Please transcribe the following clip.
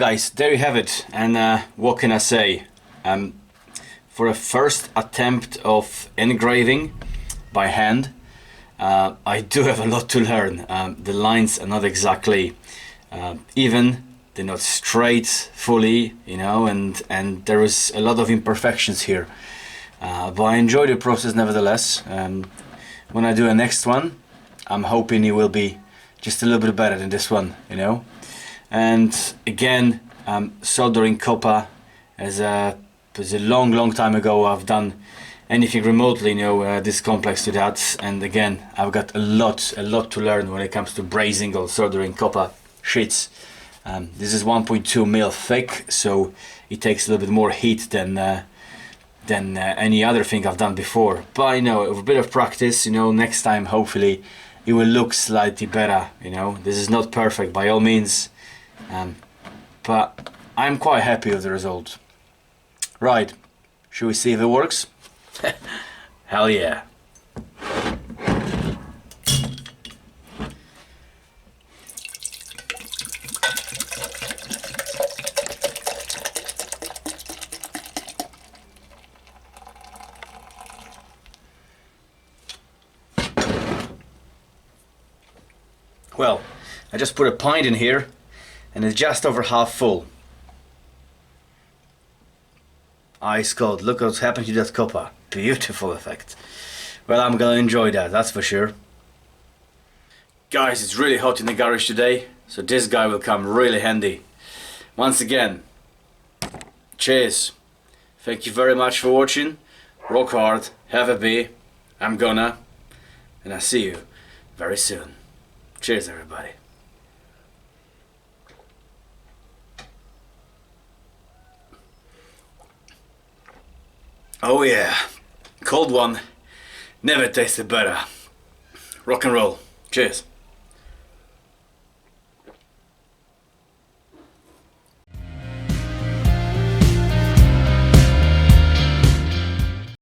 Well guys, there you have it, and what can I say? For a first attempt of engraving by hand, I do have a lot to learn. The lines are not exactly even, they're not straight fully, you know, and there is a lot of imperfections here. But I enjoy the process nevertheless. When I do a next one, I'm hoping it will be just a little bit better than this one, you know. And again, soldering copper as a long time ago I've done anything remotely, you know, this complex to that. And again, I've got a lot to learn when it comes to brazing or soldering copper sheets. This is 1.2 mil thick, so it takes a little bit more heat than any other thing I've done before. But you know, with a bit of practice, you know, next time hopefully it will look slightly better. You know, this is not perfect by all means, but I'm quite happy with the result. Right, should we see if it works? Hell yeah. Well, I just put a pint in here and it's just over half full. Ice cold, look what's happened to that copper. Beautiful effect. Well, I'm gonna enjoy that, that's for sure. Guys, it's really hot in the garage today, so this guy will come really handy. Once again, cheers. Thank you very much for watching. Rock hard, have a beer. I'm gonna. And I'll see you very soon. Cheers, everybody. Oh yeah, cold one never tasted better. Rock and roll. Cheers.